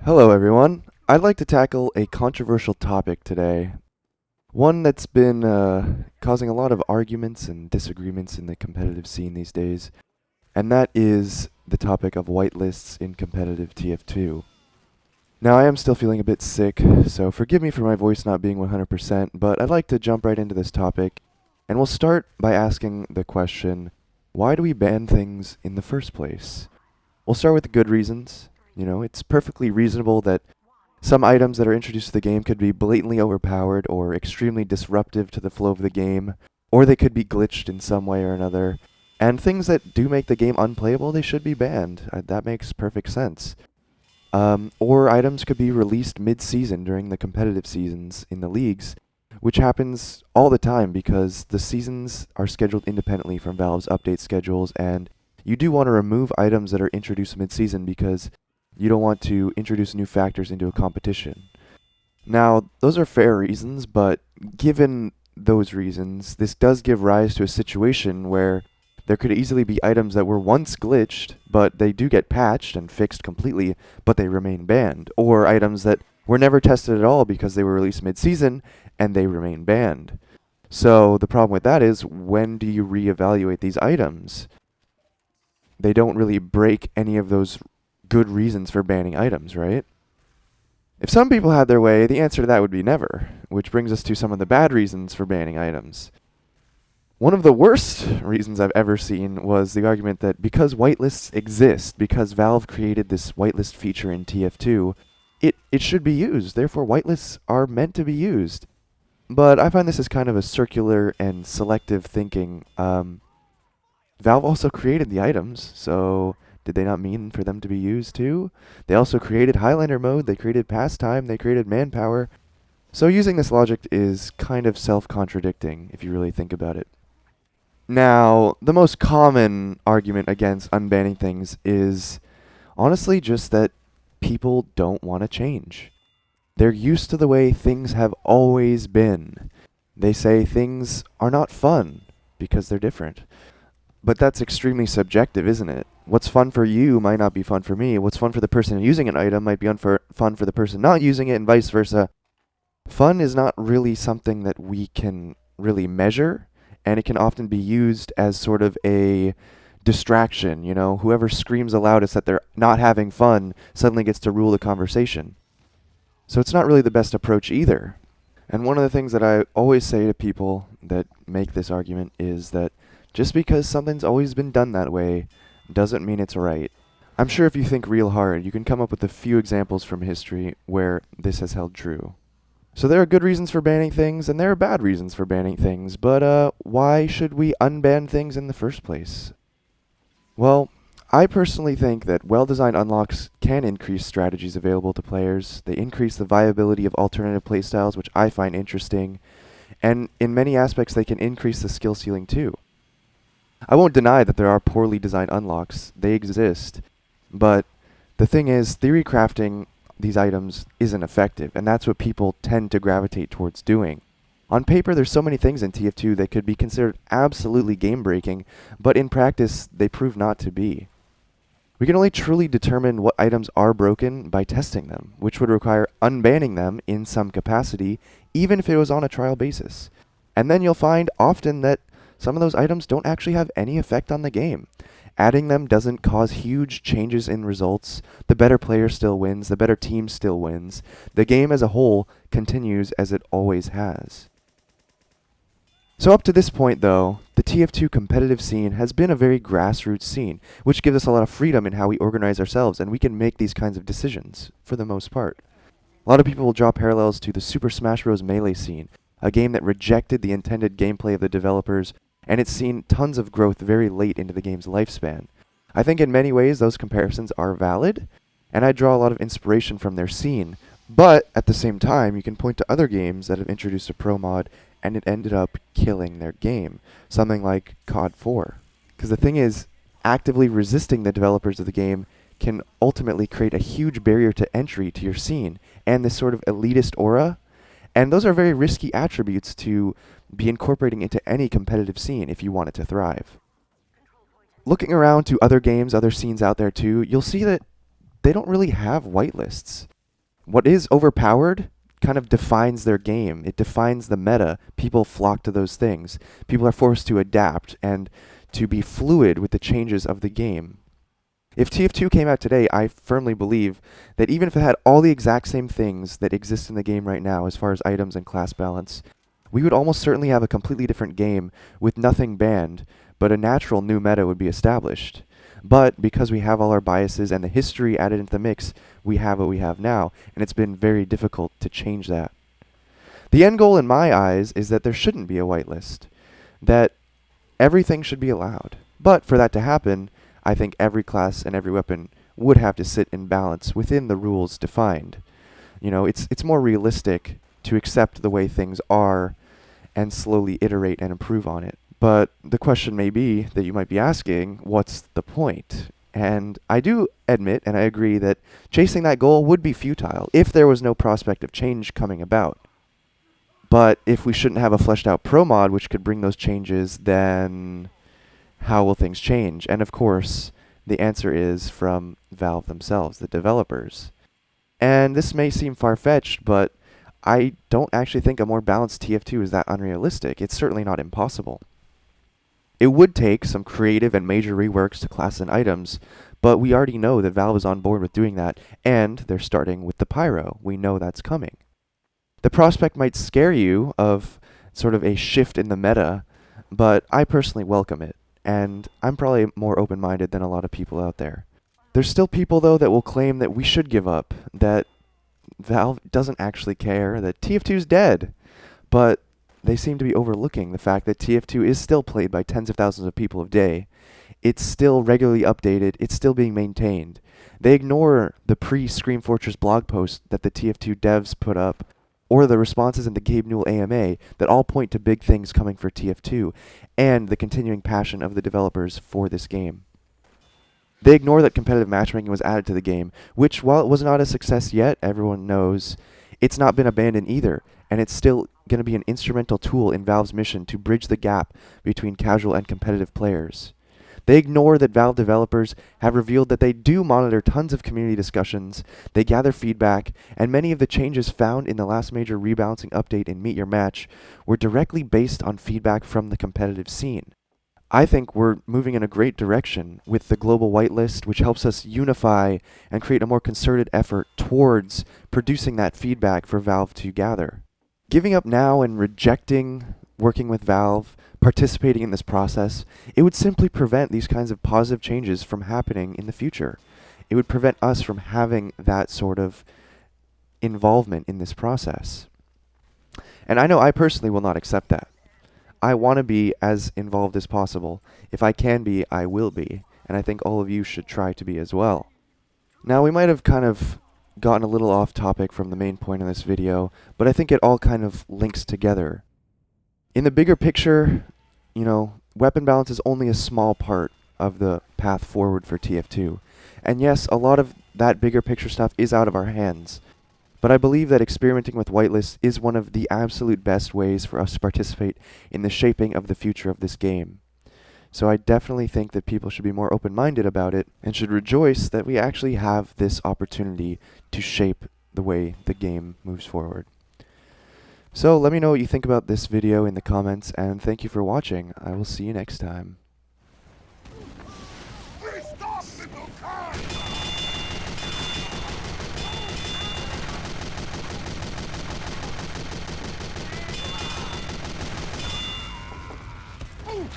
Hello, everyone. I'd like to tackle a controversial topic today. One that's been causing a lot of arguments and disagreements in the competitive scene these days, and that is the topic of whitelists in competitive TF2. Now, I am still feeling a bit sick, so forgive me for my voice not being 100%, but I'd like to jump right into this topic, and we'll start by asking the question, why do we ban things in the first place? We'll start with the good reasons. It's perfectly reasonable that some items that are introduced to the game could be blatantly overpowered or extremely disruptive to the flow of the game, or they could be glitched in some way or another. And things that do make the game unplayable, they should be banned. That makes perfect sense. Or items could be released mid-season during the competitive seasons in the leagues, which happens all the time because the seasons are scheduled independently from Valve's update schedules, and you do want to remove items that are introduced mid-season because you don't want to introduce new factors into a competition. Now, those are fair reasons, but given those reasons, this does give rise to a situation where there could easily be items that were once glitched, but they do get patched and fixed completely, but they remain banned. Or items that were never tested at all because they were released mid-season, and they remain banned. So the problem with that is, when do you reevaluate these items? They don't really break any of those good reasons for banning items, right? If some people had their way, the answer to that would be never, which brings us to some of the bad reasons for banning items. One of the worst reasons I've ever seen was the argument that because whitelists exist, because Valve created this whitelist feature in TF2, it should be used. Therefore, whitelists are meant to be used. But I find this is kind of a circular and selective thinking. Valve also created the items, so did they not mean for them to be used too? They also created Highlander mode, they created pastime, they created manpower. So using this logic is kind of self-contradicting if you really think about it. Now, the most common argument against unbanning things is honestly just that people don't want to change. They're used to the way things have always been. They say things are not fun because they're different. But that's extremely subjective, isn't it? What's fun for you might not be fun for me. What's fun for the person using an item might be fun for the person not using it, and vice versa. Fun is not really something that we can really measure, and it can often be used as sort of a distraction. Whoever screams the loudest that they're not having fun suddenly gets to rule the conversation. So it's not really the best approach either. And one of the things that I always say to people that make this argument is that just because something's always been done that way doesn't mean it's right. I'm sure if you think real hard, you can come up with a few examples from history where this has held true. So there are good reasons for banning things, and there are bad reasons for banning things, but why should we unban things in the first place? Well, I personally think that well-designed unlocks can increase strategies available to players. They increase the viability of alternative playstyles, which I find interesting, and in many aspects they can increase the skill ceiling too. I won't deny that there are poorly designed unlocks. They exist. But the thing is, theory crafting these items isn't effective, and that's what people tend to gravitate towards doing. On paper, there's so many things in TF2 that could be considered absolutely game-breaking, but in practice, they prove not to be. We can only truly determine what items are broken by testing them, which would require unbanning them in some capacity, even if it was on a trial basis. And then you'll find often that some of those items don't actually have any effect on the game. Adding them doesn't cause huge changes in results. The better player still wins. The better team still wins. The game as a whole continues as it always has. So up to this point, though, the TF2 competitive scene has been a very grassroots scene, which gives us a lot of freedom in how we organize ourselves, and we can make these kinds of decisions, for the most part. A lot of people will draw parallels to the Super Smash Bros. Melee scene, a game that rejected the intended gameplay of the developers, and it's seen tons of growth very late into the game's lifespan. I think in many ways those comparisons are valid, and I draw a lot of inspiration from their scene, but at the same time you can point to other games that have introduced a pro mod and it ended up killing their game, something like COD 4. Because the thing is, actively resisting the developers of the game can ultimately create a huge barrier to entry to your scene, and this sort of elitist aura, and those are very risky attributes to be incorporating into any competitive scene if you want it to thrive. Looking around to other games, other scenes out there too, you'll see that they don't really have whitelists. what is overpowered kind of defines their game. It defines the meta. People flock to those things. People are forced to adapt and to be fluid with the changes of the game. If TF2 came out today, I firmly believe that even if it had all the exact same things that exist in the game right now as far as items and class balance, we would almost certainly have a completely different game with nothing banned, but a natural new meta would be established. But because we have all our biases and the history added into the mix, we have what we have now, and it's been very difficult to change that. The end goal in my eyes is that there shouldn't be a whitelist, that everything should be allowed. But for that to happen, I think every class and every weapon would have to sit in balance within the rules defined. You know, it's more realistic to accept the way things are and slowly iterate and improve on it. But the question may be that you might be asking, what's the point? And I do admit and I agree that chasing that goal would be futile if there was no prospect of change coming about. But if we shouldn't have a fleshed out pro mod which could bring those changes, then how will things change? And of course, the answer is from Valve themselves, the developers. And this may seem far-fetched, but I don't actually think a more balanced TF2 is that unrealistic. It's certainly not impossible. It would take some creative and major reworks to class and items, but we already know that Valve is on board with doing that, and they're starting with the Pyro. We know that's coming. The prospect might scare you of sort of a shift in the meta, but I personally welcome it, and I'm probably more open-minded than a lot of people out there. There's still people, though, that will claim that we should give up, that Valve doesn't actually care, that TF2's dead, but they seem to be overlooking the fact that TF2 is still played by tens of thousands of people a day. It's still regularly updated. It's still being maintained. They ignore the pre-Scream Fortress blog post that the TF2 devs put up, or the responses in the Gabe Newell AMA that all point to big things coming for TF2, and the continuing passion of the developers for this game. They ignore that competitive matchmaking was added to the game, which, while it was not a success yet, everyone knows, it's not been abandoned either, and it's still going to be an instrumental tool in Valve's mission to bridge the gap between casual and competitive players. They ignore that Valve developers have revealed that they do monitor tons of community discussions, they gather feedback, and many of the changes found in the last major rebalancing update in Meet Your Match were directly based on feedback from the competitive scene. I think we're moving in a great direction with the global whitelist, which helps us unify and create a more concerted effort towards producing that feedback for Valve to gather. Giving up now and rejecting working with Valve, participating in this process, it would simply prevent these kinds of positive changes from happening in the future. It would prevent us from having that sort of involvement in this process. And I know I personally will not accept that. I want to be as involved as possible. If I can be, I will be. And I think all of you should try to be as well. Now, we might have kind of gotten a little off topic from the main point of this video, but I think it all kind of links together. In the bigger picture, you know, weapon balance is only a small part of the path forward for TF2. And yes, a lot of that bigger picture stuff is out of our hands. But I believe that experimenting with whitelists is one of the absolute best ways for us to participate in the shaping of the future of this game. So I definitely think that people should be more open-minded about it and should rejoice that we actually have this opportunity to shape the way the game moves forward. So let me know what you think about this video in the comments, and thank you for watching. I will see you next time. Ooh!